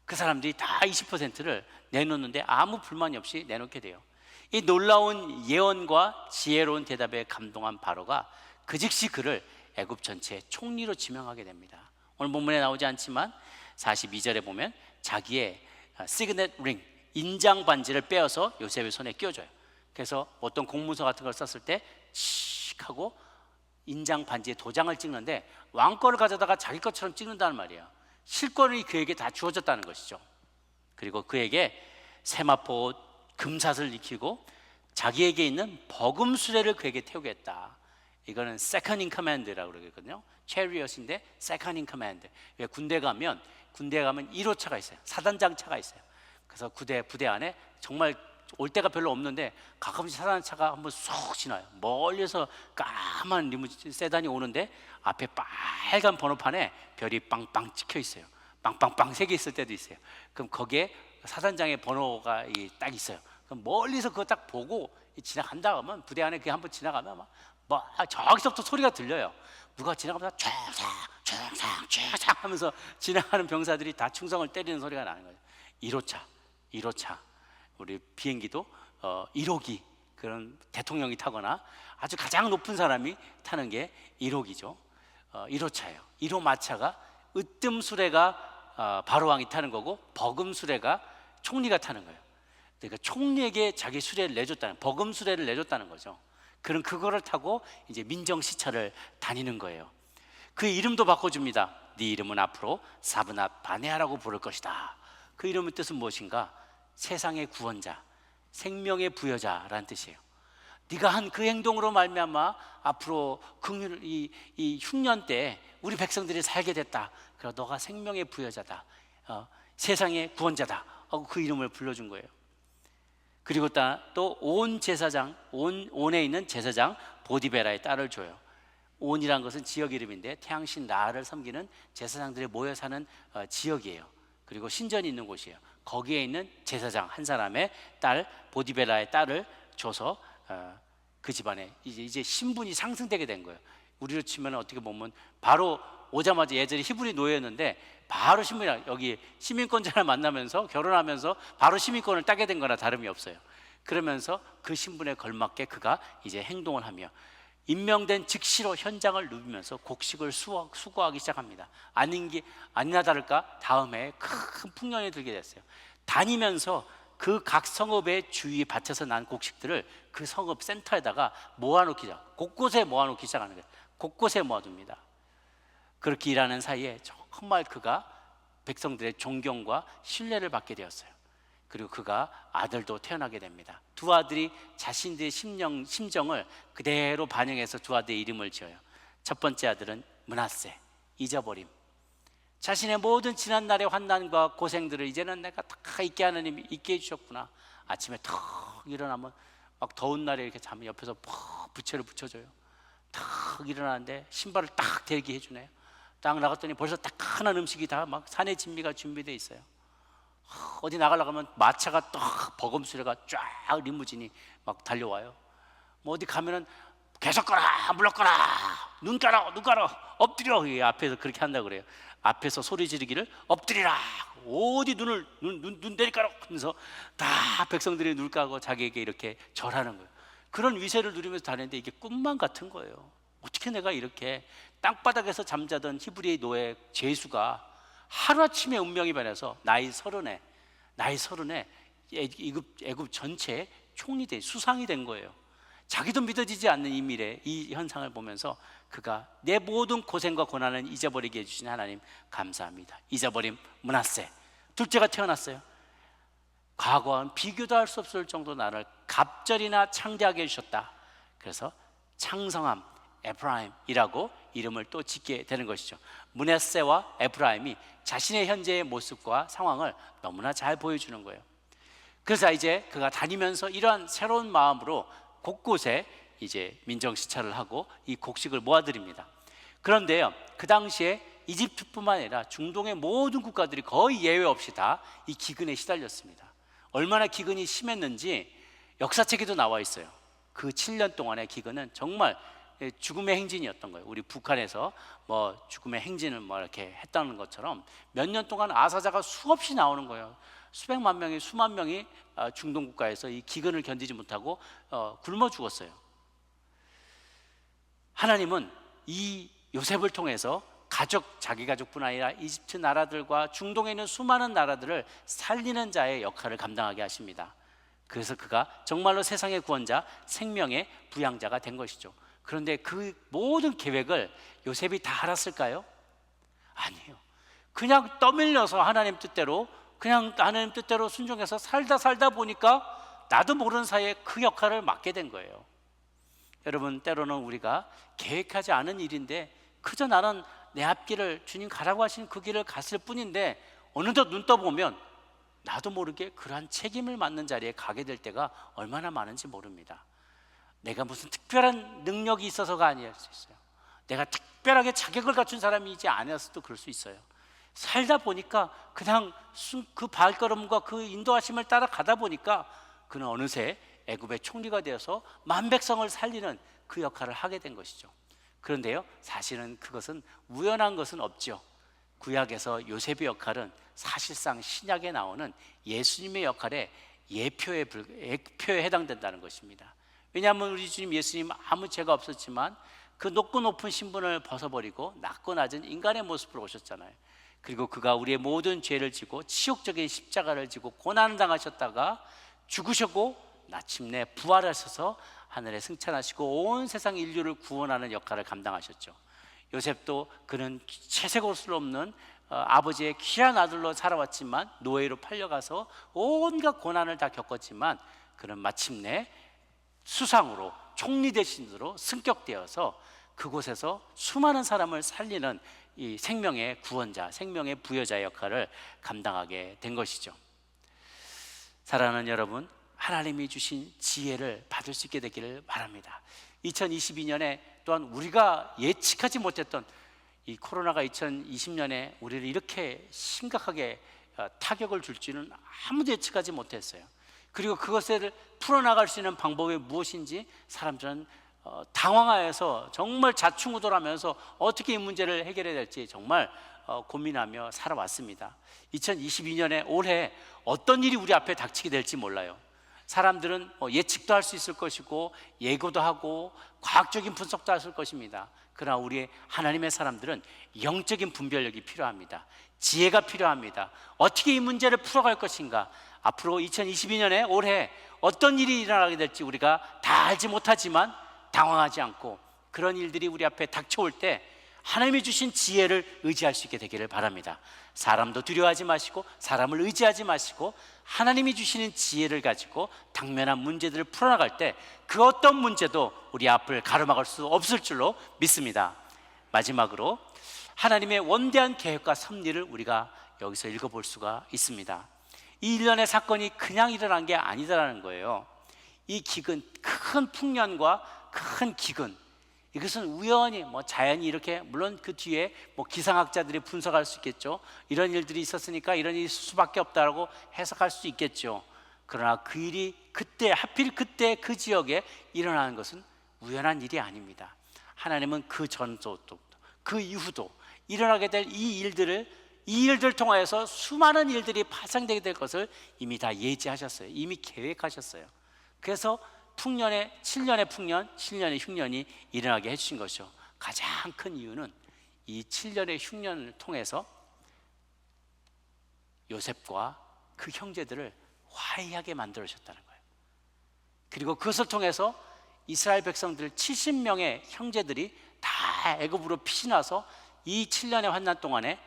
그 사람들이 다 20%를 내놓는데 아무 불만이 없이 내놓게 돼요. 이 놀라운 예언과 지혜로운 대답에 감동한 바로가 그 즉시 그를 애굽 전체의 총리로 지명하게 됩니다. 오늘 본문에 나오지 않지만 42절에 보면 자기의 시그넷 링, 인장 반지를 빼어서 요셉의 손에 끼워줘요. 그래서 어떤 공문서 같은 걸 썼을 때 칙 하고 인장 반지에 도장을 찍는데 왕 거를 가져다가 자기 것처럼 찍는다는 말이에요. 실권이 그에게 다 주어졌다는 것이죠. 그리고 그에게 세마포 금삿을 익히고 자기에게 있는 버금 수레를 그에게 태우게 했다. 이거는 second in command라고 그러거든요. chariot인데 second in command. 왜 군대 가면 1호차가 있어요. 사단장차가 있어요. 그래서 부대 안에 정말 올 데가 별로 없는데 가끔씩 사단차가 한번 쏙 지나요. 멀리서 까만 리무진 세단이 오는데 앞에 빨간 번호판에 별이 빵빵 찍혀 있어요. 빵빵빵 3개 있을 때도 있어요. 그럼 거기에 사단장의 번호가 딱 있어요. 그럼 멀리서 그거 딱 보고 지나간다 하면, 부대 안에 그게 한번 지나가면 저기서부터 소리가 들려요. 누가 지나가면서 충성 하면서 지나가는 병사들이 다 충성을 때리는 소리가 나는 거예요. 1호차 우리 비행기도 1호기, 그런 대통령이 타거나 아주 가장 높은 사람이 타는 게 1호기죠. 1호차예요. 1호 마차가 으뜸 수레가 바로왕이 타는 거고, 버금 수레가 총리가 타는 거예요. 그러니까 총리에게 자기 수레를 내줬다는, 버금 수레를 내줬다는 거죠. 그럼 그거를 타고 이제 민정 시차를 다니는 거예요. 그 이름도 바꿔줍니다. 네 이름은 앞으로 사브낫 바네아라고 부를 것이다. 그 이름의 뜻은 무엇인가? 세상의 구원자, 생명의 부여자라는 뜻이에요. 네가 한 그 행동으로 말미암아 앞으로 이 흉년 때 우리 백성들이 살게 됐다. 그래서 너가 생명의 부여자다, 세상의 구원자다 하고 그 이름을 불러준 거예요. 그리고 또 온 제사장, 온에 있는 제사장 보디베라의 딸을 줘요. 온이란 것은 지역 이름인데 태양신 라를 섬기는 제사장들이 모여 사는 지역이에요. 그리고 신전이 있는 곳이에요. 거기에 있는 제사장 한 사람의 딸 보디베라의 딸을 줘서 그 집안에 이제 신분이 상승되게 된 거예요. 우리로 치면 어떻게 보면 바로 오자마자 예전에 히브리 노예였는데 바로 여기 시민권자를 만나면서 결혼하면서 바로 시민권을 따게 된 거나 다름이 없어요. 그러면서 그 신분에 걸맞게 그가 이제 행동을 하며 임명된 즉시로 현장을 누비면서 곡식을 수거하기 시작합니다. 아니나 다를까 다음 해에 큰 풍년이 들게 됐어요. 다니면서 그 각 성읍의 주위 밭에서 난 곡식들을 그 성읍 센터에다가 곳곳에 모아놓기 시작하는 거예요. 곳곳에 모아둡니다. 그렇게 일하는 사이에 정말 그가 백성들의 존경과 신뢰를 받게 되었어요. 그리고 그가 아들도 태어나게 됩니다. 두 아들이 자신들의 심정을 그대로 반영해서 두 아들의 이름을 지어요. 첫 번째 아들은 므낫세, 잊어버림. 자신의 모든 지난 날의 환난과 고생들을 이제는 내가 다 잊게 하느님이 잊게 해주셨구나. 아침에 턱 일어나면 막 더운 날에 이렇게 자면 옆에서 부채를 붙여줘요. 탁 일어나는데 신발을 딱 대게 해주네요. 딱 나갔더니 벌써 따끈한 음식이 다 막 산의 진미가 준비되어 있어요. 어디 나가려고 하면 마차가 딱 버금 수레가 쫙 리무진이 막 달려와요. 뭐 어디 가면은 계속 가라, 물러가라, 눈 깔아, 엎드려. 앞에서 그렇게 한다고 그래요. 앞에서 소리 지르기를 엎드리라. 어디 눈 내리까라 하면서 다 백성들이 눈 까고 자기에게 이렇게 절하는 거예요. 그런 위세를 누리면서 다니는데 이게 꿈만 같은 거예요. 어떻게 내가 이렇게 땅바닥에서 잠자던 히브리의 노예 제수가 하루아침에 운명이 변해서 나이 서른에 애굽 전체의 총리 수상이 된 거예요. 자기도 믿어지지 않는 이 미래, 이 현상을 보면서 그가 내 모든 고생과 고난을 잊어버리게 해주신 하나님 감사합니다. 잊어버림 므낫세, 둘째가 태어났어요. 과거와는 비교도 할 수 없을 정도로 나를 갑절이나 창대하게 해주셨다. 그래서 창성함 에프라임이라고 이름을 또 짓게 되는 것이죠. 므낫세와 에프라임이 자신의 현재의 모습과 상황을 너무나 잘 보여주는 거예요. 그래서 이제 그가 다니면서 이러한 새로운 마음으로 곳곳에 이제 민정 시찰을 하고 이 곡식을 모아드립니다. 그런데요, 그 당시에 이집트뿐만 아니라 중동의 모든 국가들이 거의 예외 없이 다 이 기근에 시달렸습니다. 얼마나 기근이 심했는지 역사책에도 나와 있어요. 그 7년 동안의 기근은 정말 죽음의 행진이었던 거예요. 우리 북한에서 뭐 죽음의 행진을 뭐 이렇게 했다는 것처럼 몇 년 동안 아사자가 수없이 나오는 거예요. 수백만 명이, 수만 명이 중동 국가에서 이 기근을 견디지 못하고 굶어 죽었어요. 하나님은 이 요셉을 통해서 자기 가족뿐 아니라 이집트 나라들과 중동에 있는 수많은 나라들을 살리는 자의 역할을 감당하게 하십니다. 그래서 그가 정말로 세상의 구원자, 생명의 부양자가 된 것이죠. 그런데 그 모든 계획을 요셉이 다 알았을까요? 아니에요. 그냥 떠밀려서 하나님 뜻대로, 그냥 하나님 뜻대로 순종해서 살다 보니까 나도 모르는 사이에 그 역할을 맡게 된 거예요. 여러분, 때로는 우리가 계획하지 않은 일인데 그저 나는 내 앞길을, 주님 가라고 하신 그 길을 갔을 뿐인데 어느덧 눈 떠보면 나도 모르게 그러한 책임을 맡는 자리에 가게 될 때가 얼마나 많은지 모릅니다. 내가 무슨 특별한 능력이 있어서가 아닐 수 있어요. 내가 특별하게 자격을 갖춘 사람이지 않았어도 그럴 수 있어요. 살다 보니까 그냥 그 발걸음과 그 인도하심을 따라가다 보니까 그는 어느새 애굽의 총리가 되어서 만백성을 살리는 그 역할을 하게 된 것이죠. 그런데요, 사실은 그것은 우연한 것은 없죠. 구약에서 요셉의 역할은 사실상 신약에 나오는 예수님의 역할의 예표에 해당된다는 것입니다. 왜냐하면 우리 주님 예수님 아무 죄가 없었지만 그 높은 신분을 벗어버리고 낮고 낮은 인간의 모습으로 오셨잖아요. 그리고 그가 우리의 모든 죄를 지고 치욕적인 십자가를 지고 고난을 당하셨다가 죽으셨고 마침내 부활하셔서 하늘에 승천하시고 온 세상 인류를 구원하는 역할을 감당하셨죠. 요셉도 그는 채색옷 수 없는 아버지의 귀한 아들로 살아왔지만 노예로 팔려가서 온갖 고난을 다 겪었지만 그는 마침내 수상으로 총리 대신으로 승격되어서 그곳에서 수많은 사람을 살리는 이 생명의 구원자, 생명의 부여자 역할을 감당하게 된 것이죠. 사랑하는 여러분, 하나님이 주신 지혜를 받을 수 있게 되기를 바랍니다. 2022년에 또한 우리가 예측하지 못했던 이 코로나가 2020년에 우리를 이렇게 심각하게 타격을 줄 줄은 아무도 예측하지 못했어요. 그리고 그것을 풀어나갈 수 있는 방법이 무엇인지 사람들은 당황하여서 정말 자충우돌하면서 어떻게 이 문제를 해결해야 될지 정말 고민하며 살아왔습니다. 2022년에 올해 어떤 일이 우리 앞에 닥치게 될지 몰라요. 사람들은 예측도 할 수 있을 것이고 예고도 하고 과학적인 분석도 할 것입니다. 그러나 우리 하나님의 사람들은 영적인 분별력이 필요합니다. 지혜가 필요합니다. 어떻게 이 문제를 풀어갈 것인가? 앞으로 2022년에 올해 어떤 일이 일어나게 될지 우리가 다 알지 못하지만 당황하지 않고 그런 일들이 우리 앞에 닥쳐올 때 하나님이 주신 지혜를 의지할 수 있게 되기를 바랍니다. 사람도 두려워하지 마시고 사람을 의지하지 마시고 하나님이 주시는 지혜를 가지고 당면한 문제들을 풀어나갈 때 그 어떤 문제도 우리 앞을 가로막을 수 없을 줄로 믿습니다. 마지막으로 하나님의 원대한 계획과 섭리를 우리가 여기서 읽어볼 수가 있습니다. 이 일련의 사건이 그냥 일어난 게 아니다라는 거예요. 이 기근, 큰 풍년과 큰 기근, 이것은 우연히 자연이 이렇게, 물론 그 뒤에 기상학자들이 분석할 수 있겠죠. 이런 일들이 있었으니까 이런 일이 있을 수밖에 없다라고 해석할 수 있겠죠. 그러나 그 일이 그때 하필 그때 그 지역에 일어나는 것은 우연한 일이 아닙니다. 하나님은 그 전도 그 이후도 일어나게 될 이 일들을 통하여서 수많은 일들이 발생되게 될 것을 이미 다 예지하셨어요. 이미 계획하셨어요. 그래서 7년의 풍년, 7년의 흉년이 일어나게 해주신 것이죠. 가장 큰 이유는 이 7년의 흉년을 통해서 요셉과 그 형제들을 화해하게 만들어주셨다는 거예요. 그리고 그것을 통해서 이스라엘 백성들 70명의 형제들이 다 애굽으로 피신와서 이 7년의 환난 동안에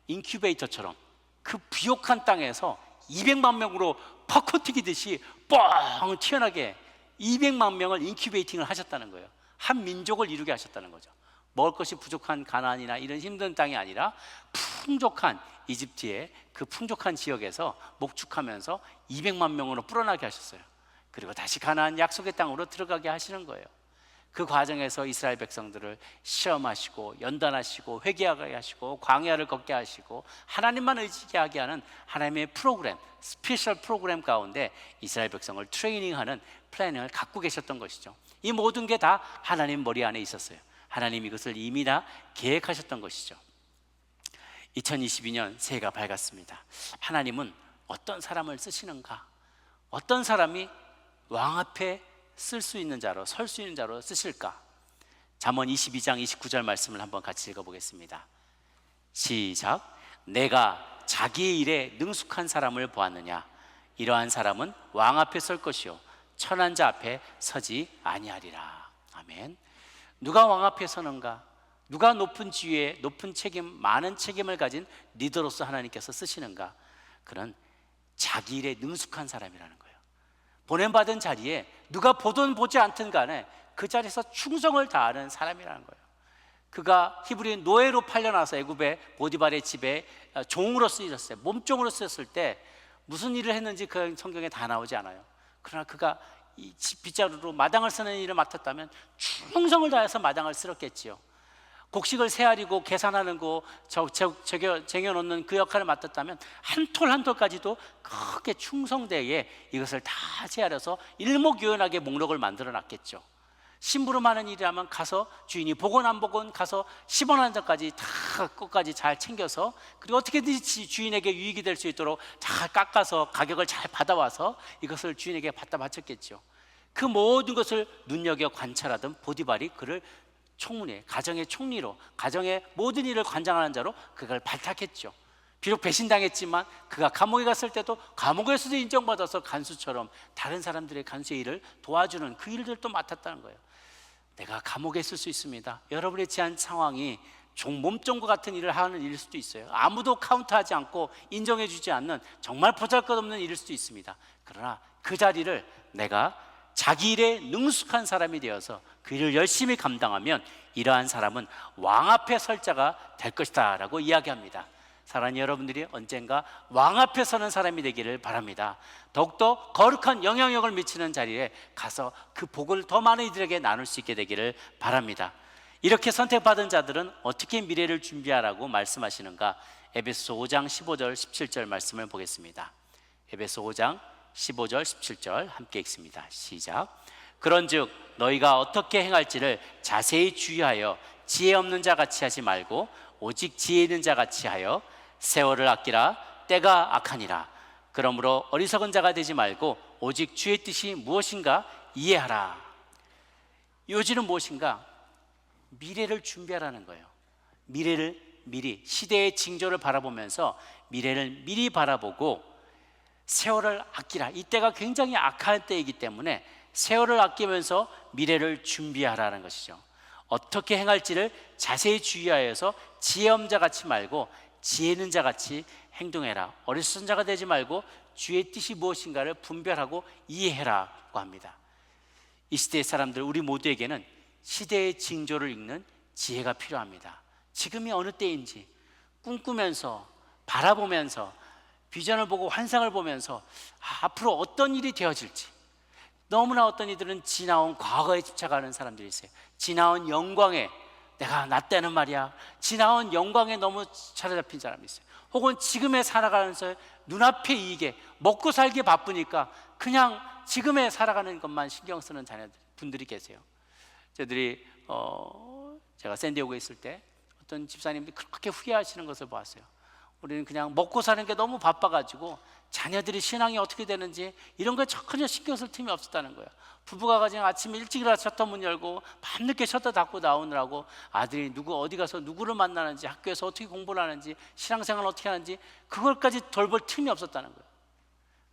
인큐베이터처럼 그 비옥한 땅에서 200만 명으로 팝콘 튀기듯이 뻥 튀어나게 200만 명을 인큐베이팅을 하셨다는 거예요. 한 민족을 이루게 하셨다는 거죠. 먹을 것이 부족한 가나안이나 이런 힘든 땅이 아니라 풍족한 이집트의 그 풍족한 지역에서 목축하면서 200만 명으로 불어나게 하셨어요. 그리고 다시 가나안 약속의 땅으로 들어가게 하시는 거예요. 그 과정에서 이스라엘 백성들을 시험하시고 연단하시고 회개하게 하시고 광야를 걷게 하시고 하나님만 의지하게 하는 하나님의 프로그램, 스페셜 프로그램 가운데 이스라엘 백성을 트레이닝하는 플래닝을 갖고 계셨던 것이죠. 이 모든 게 다 하나님 머리 안에 있었어요. 하나님 이것을 이미 다 계획하셨던 것이죠. 2022년 새해가 밝았습니다. 하나님은 어떤 사람을 쓰시는가? 어떤 사람이 왕 앞에 쓸 수 있는 자로, 설 수 있는 자로 쓰실까? 잠언 22장 29절 말씀을 한번 같이 읽어보겠습니다. 시작. 내가 자기의 일에 능숙한 사람을 보았느냐? 이러한 사람은 왕 앞에 설 것이요 천한 자 앞에 서지 아니하리라. 아멘. 누가 왕 앞에 서는가? 누가 높은 지위에 높은 책임, 많은 책임을 가진 리더로서 하나님께서 쓰시는가? 그는 자기 일에 능숙한 사람이라는 거예요. 보냄받은 자리에 누가 보든 보지 않든 간에 그 자리에서 충성을 다하는 사람이라는 거예요. 그가 히브리인 노예로 팔려나서 애굽의 보디발의 집에 종으로 쓰였어요. 몸종으로 쓰였을 때 무슨 일을 했는지 그 성경에 다 나오지 않아요. 그러나 그가 이 빗자루로 마당을 쓰는 일을 맡았다면 충성을 다해서 마당을 쓸었겠지요. 곡식을 세아리고 계산하는 거 쟁여놓는 그 역할을 맡았다면 한 톨 한 톨까지도 크게 충성되게 이것을 다 재아려서 일목요연하게 목록을 만들어 놨겠죠. 심부름하는 일이라면 가서 주인이 보건 안 보건 가서 10원 한 장까지 다 끝까지 잘 챙겨서, 그리고 어떻게든지 주인에게 유익이 될 수 있도록 잘 깎아서 가격을 잘 받아와서 이것을 주인에게 갖다 바쳤겠죠. 그 모든 것을 눈여겨 관찰하던 보디발이 그를 총무에, 가정의 총리로, 가정의 모든 일을 관장하는 자로 그걸 발탁했죠. 비록 배신당했지만 그가 감옥에 갔을 때도 감옥에서도 인정받아서 간수처럼 다른 사람들의 간수의 일을 도와주는 그 일들도 맡았다는 거예요. 내가 감옥에 있을 수 있습니다. 여러분의 제한 상황이 몸종과 같은 일을 하는 일일 수도 있어요. 아무도 카운트하지 않고 인정해 주지 않는 정말 보잘것없는 일일 수도 있습니다. 그러나 그 자리를 내가 자기 일에 능숙한 사람이 되어서 그 일을 열심히 감당하면 이러한 사람은 왕 앞에 설 자가 될 것이다 라고 이야기합니다. 사랑하는 여러분들이 언젠가 왕 앞에 서는 사람이 되기를 바랍니다. 더욱더 거룩한 영향력을 미치는 자리에 가서 그 복을 더 많은 이들에게 나눌 수 있게 되기를 바랍니다. 이렇게 선택받은 자들은 어떻게 미래를 준비하라고 말씀하시는가? 에베소 5장 15절 17절 말씀을 보겠습니다. 에베소 5장 15절 17절 함께 읽습니다. 시작. 그런즉 너희가 어떻게 행할지를 자세히 주의하여 지혜 없는 자 같이 하지 말고 오직 지혜 있는 자 같이 하여 세월을 아끼라. 때가 악하니라. 그러므로 어리석은 자가 되지 말고 오직 주의 뜻이 무엇인가 이해하라. 요지는 무엇인가? 미래를 준비하라는 거예요. 미래를 미리, 시대의 징조를 바라보면서 미래를 미리 바라보고 세월을 아끼라. 이때가 굉장히 악한 때이기 때문에 세월을 아끼면서 미래를 준비하라는 것이죠. 어떻게 행할지를 자세히 주의하여서 지혜 없는 자 같이 말고 지혜 있는 자 같이 행동해라. 어리석은 자가 되지 말고 주의 뜻이 무엇인가를 분별하고 이해해라고 합니다. 이 시대의 사람들, 우리 모두에게는 시대의 징조를 읽는 지혜가 필요합니다. 지금이 어느 때인지 꿈꾸면서 바라보면서 비전을 보고 환상을 보면서 앞으로 어떤 일이 되어질지, 너무나 어떤 이들은 지나온 과거에 집착하는 사람들이 있어요. 지나온 영광에, 내가 나 때는 말이야, 지나온 영광에 너무 사로잡힌 사람이 있어요. 혹은 지금에 살아가면서 눈앞의 이익에 먹고 살기 바쁘니까 그냥 지금에 살아가는 것만 신경 쓰는 분들이 계세요. 저희들이 제가 샌디에고에 있을 때 어떤 집사님들이 그렇게 후회하시는 것을 보았어요. 우리는 그냥 먹고 사는 게 너무 바빠가지고 자녀들이 신앙이 어떻게 되는지 이런 거에 전혀 신경 쓸 틈이 없었다는 거예요. 부부가 그냥 아침에 일찍 일어나서 셔터 문 열고 밤늦게 셔터 닫고 나오느라고 아들이 누구 어디 가서 누구를 만나는지, 학교에서 어떻게 공부를 하는지, 신앙생활을 어떻게 하는지 그걸까지 돌볼 틈이 없었다는 거예요.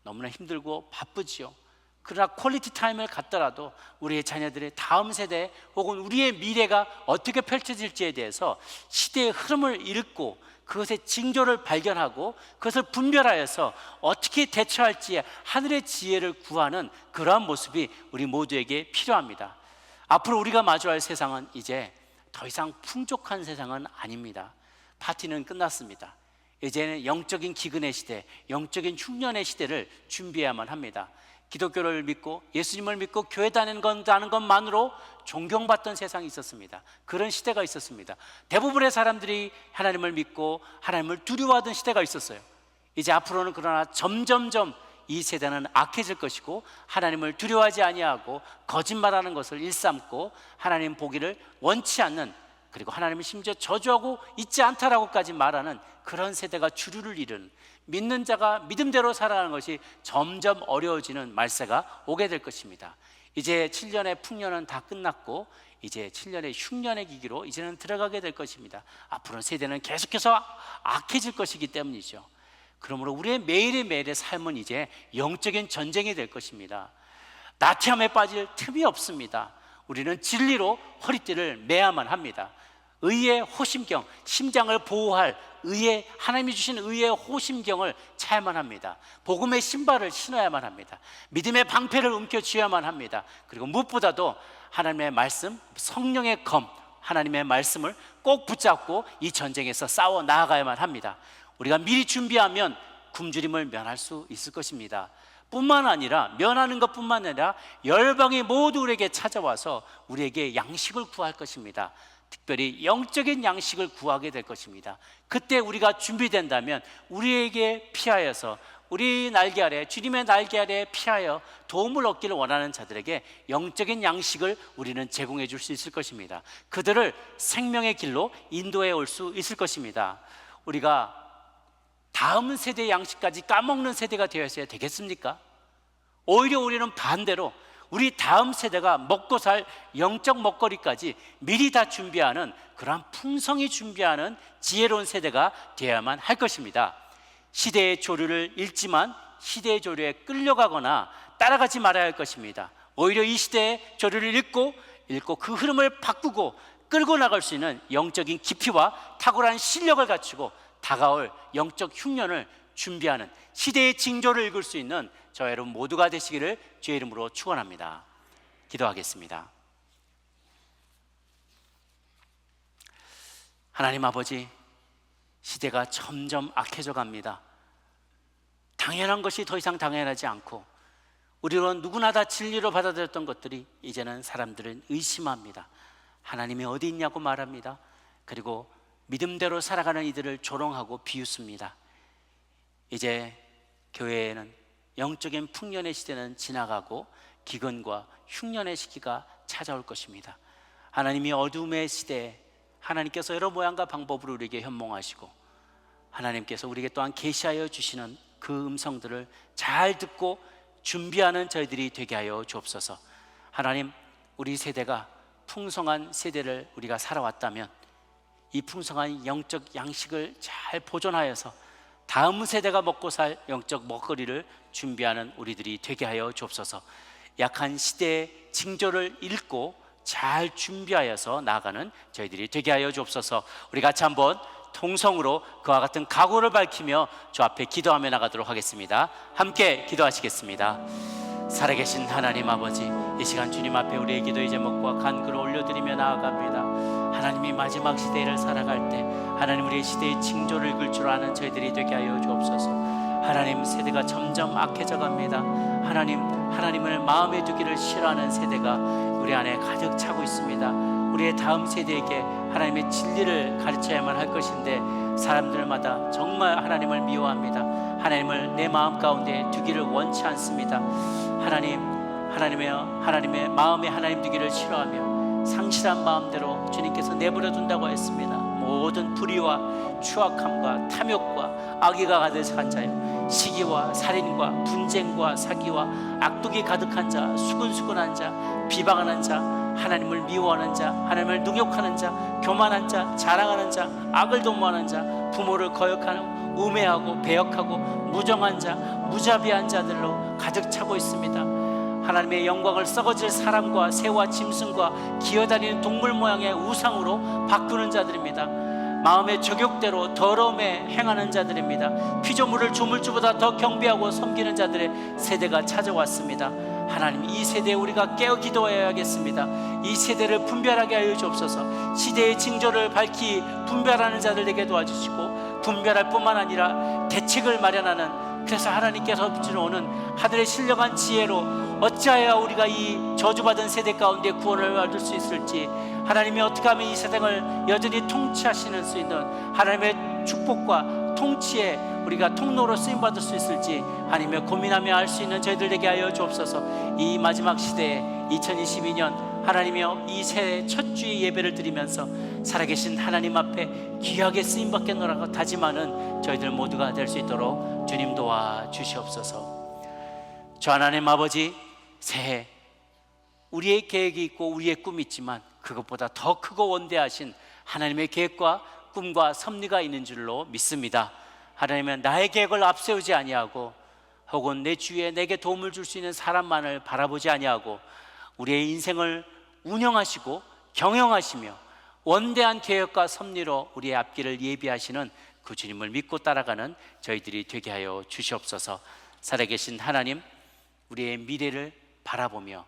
너무나 힘들고 바쁘지요. 그러나 퀄리티 타임을 갖더라도 우리의 자녀들의 다음 세대 혹은 우리의 미래가 어떻게 펼쳐질지에 대해서 시대의 흐름을 읽고 그것의 징조를 발견하고 그것을 분별하여서 어떻게 대처할지 하늘의 지혜를 구하는 그러한 모습이 우리 모두에게 필요합니다. 앞으로 우리가 마주할 세상은 이제 더 이상 풍족한 세상은 아닙니다. 파티는 끝났습니다. 이제는 영적인 기근의 시대, 영적인 흉년의 시대를 준비해야만 합니다. 기독교를 믿고 예수님을 믿고 교회 다니는 것만으로 존경받던 세상이 있었습니다. 그런 시대가 있었습니다. 대부분의 사람들이 하나님을 믿고 하나님을 두려워하던 시대가 있었어요. 이제 앞으로는 그러나 점점점 이 세대는 악해질 것이고, 하나님을 두려워하지 아니하고 거짓말하는 것을 일삼고 하나님 보기를 원치 않는, 그리고 하나님을 심지어 저주하고 있지 않다라고까지 말하는 그런 세대가 주류를 이루는, 믿는 자가 믿음대로 살아가는 것이 점점 어려워지는 말세가 오게 될 것입니다. 이제 7년의 풍년은 다 끝났고 이제 7년의 흉년의 기기로 이제는 들어가게 될 것입니다. 앞으로 세대는 계속해서 악해질 것이기 때문이죠. 그러므로 우리의 매일의 삶은 이제 영적인 전쟁이 될 것입니다. 나태함에 빠질 틈이 없습니다. 우리는 진리로 허리띠를 매야만 합니다. 의의 호심경, 심장을 보호할 의의, 하나님이 주신 의의 호심경을 차야만 합니다. 복음의 신발을 신어야만 합니다. 믿음의 방패를 움켜쥐어야만 합니다. 그리고 무엇보다도 하나님의 말씀, 성령의 검, 하나님의 말씀을 꼭 붙잡고 이 전쟁에서 싸워 나아가야만 합니다. 우리가 미리 준비하면 굶주림을 면할 수 있을 것입니다. 뿐만 아니라, 면하는 것뿐만 아니라 열방이 모두 우리에게 찾아와서 우리에게 양식을 구할 것입니다. 특별히 영적인 양식을 구하게 될 것입니다. 그때 우리가 준비된다면 우리에게 피하여서, 우리 날개 아래, 주님의 날개 아래 피하여 도움을 얻기를 원하는 자들에게 영적인 양식을 우리는 제공해 줄 수 있을 것입니다. 그들을 생명의 길로 인도해 올 수 있을 것입니다. 우리가 다음 세대의 양식까지 까먹는 세대가 되어야 되겠습니까? 오히려 우리는 반대로 우리 다음 세대가 먹고 살 영적 먹거리까지 미리 다 준비하는, 그러한 풍성히 준비하는 지혜로운 세대가 되어야만 할 것입니다. 시대의 조류를 읽지만 시대의 조류에 끌려가거나 따라가지 말아야 할 것입니다. 오히려 이 시대의 조류를 읽고 그 흐름을 바꾸고 끌고 나갈 수 있는 영적인 깊이와 탁월한 실력을 갖추고 다가올 영적 흉년을 준비하는, 시대의 징조를 읽을 수 있는 저와 여러분 모두가 되시기를 주의 이름으로 축원합니다. 기도하겠습니다. 하나님 아버지, 시대가 점점 악해져 갑니다. 당연한 것이 더 이상 당연하지 않고, 우리로 누구나 다 진리로 받아들였던 것들이 이제는 사람들은 의심합니다. 하나님이 어디 있냐고 말합니다. 그리고 믿음대로 살아가는 이들을 조롱하고 비웃습니다. 이제 교회에는 영적인 풍년의 시대는 지나가고 기근과 흉년의 시기가 찾아올 것입니다. 하나님이 어둠의 시대에 하나님께서 여러 모양과 방법으로 우리에게 현몽하시고, 하나님께서 우리에게 또한 계시하여 주시는 그 음성들을 잘 듣고 준비하는 저희들이 되게 하여 주옵소서. 하나님, 우리 세대가 풍성한 세대를 우리가 살아왔다면 이 풍성한 영적 양식을 잘 보존하여서 다음 세대가 먹고 살 영적 먹거리를 준비하는 우리들이 되게 하여 주옵소서. 약한 시대의 징조를 읽고 잘 준비하여서 나아가는 저희들이 되게 하여 주옵소서. 우리 같이 한번 통성으로 그와 같은 각오를 밝히며 주 앞에 기도하며 나가도록 하겠습니다. 함께 기도하시겠습니다. 살아계신 하나님 아버지, 이 시간 주님 앞에 우리의 기도의 제목과 간구를 올려드리며 나아갑니다. 하나님이 마지막 시대를 살아갈 때 하나님, 우리의 시대의 징조를 읽을 줄 아는 저희들이 되게 하여 주옵소서. 하나님, 세대가 점점 악해져 갑니다. 하나님, 하나님을 마음에 두기를 싫어하는 세대가 우리 안에 가득 차고 있습니다. 우리의 다음 세대에게 하나님의 진리를 가르쳐야만 할 것인데 사람들마다 정말 하나님을 미워합니다. 하나님을 내 마음 가운데 두기를 원치 않습니다. 하나님의 마음에 하나님 두기를 싫어하며 상실한 마음대로 주님께서 내버려 둔다고 했습니다. 모든 불의와 추악함과 탐욕과 악의가 가득한 자요, 시기와 살인과 분쟁과 사기와 악독이 가득한 자, 수근수근한 자, 비방하는 자, 하나님을 미워하는 자, 하나님을 능욕하는 자, 교만한 자, 자랑하는 자, 악을 도모하는 자, 부모를 거역하는, 우매하고 배역하고 무정한 자, 무자비한 자들로 가득 차고 있습니다. 하나님의 영광을 썩어질 사람과 새와 짐승과 기어다니는 동물 모양의 우상으로 바꾸는 자들입니다. 마음의 저격대로 더러움에 행하는 자들입니다. 피조물을 조물주보다 더 경배하고 섬기는 자들의 세대가 찾아왔습니다. 하나님, 이 세대에 우리가 깨어 기도해야겠습니다. 이 세대를 분별하게 하여 주옵소서. 시대의 징조를 밝히 분별하는 자들 되게 도와주시고, 분별할 뿐만 아니라 대책을 마련하는, 그래서 하나님께서 주시는 하늘의 신령한 지혜로 어찌하여 우리가 이 저주받은 세대 가운데 구원을 얻을 수 있을지, 하나님이 어떻게 하면 이 세상을 여전히 통치하시는 수 있는 하나님의 축복과 통치에 우리가 통로로 쓰임받을 수 있을지 하나님의 고민하며 알 수 있는 저희들 되게 하여 주옵소서. 이 마지막 시대에 2022년 하나님이여, 이 새해 첫 주의 예배를 드리면서 살아계신 하나님 앞에 귀하게 쓰임받겠노라고 다짐하는 저희들 모두가 될 수 있도록 주님 도와 주시옵소서. 주 하나님 아버지, 새해 우리의 계획이 있고 우리의 꿈이 있지만 그것보다 더 크고 원대하신 하나님의 계획과 꿈과 섭리가 있는 줄로 믿습니다. 하나님은 나의 계획을 앞세우지 아니하고, 혹은 내 주위에 내게 도움을 줄 수 있는 사람만을 바라보지 아니하고, 우리의 인생을 운영하시고 경영하시며 원대한 계획과 섭리로 우리의 앞길을 예비하시는 그 주님을 믿고 따라가는 저희들이 되게 하여 주시옵소서. 살아계신 하나님, 우리의 미래를 바라보며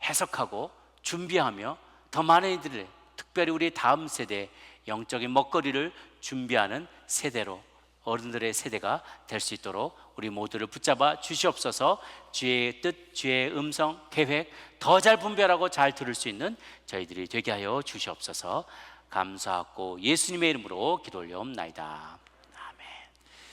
해석하고 준비하며 더 많은 이들을, 특별히 우리 다음 세대 영적인 먹거리를 준비하는 세대로, 어른들의 세대가 될 수 있도록 우리 모두를 붙잡아 주시옵소서. 주의 뜻, 주의 음성, 계획 더 잘 분별하고 잘 들을 수 있는 저희들이 되게 하여 주시옵소서. 감사하고 예수님의 이름으로 기도 올려옵나이다.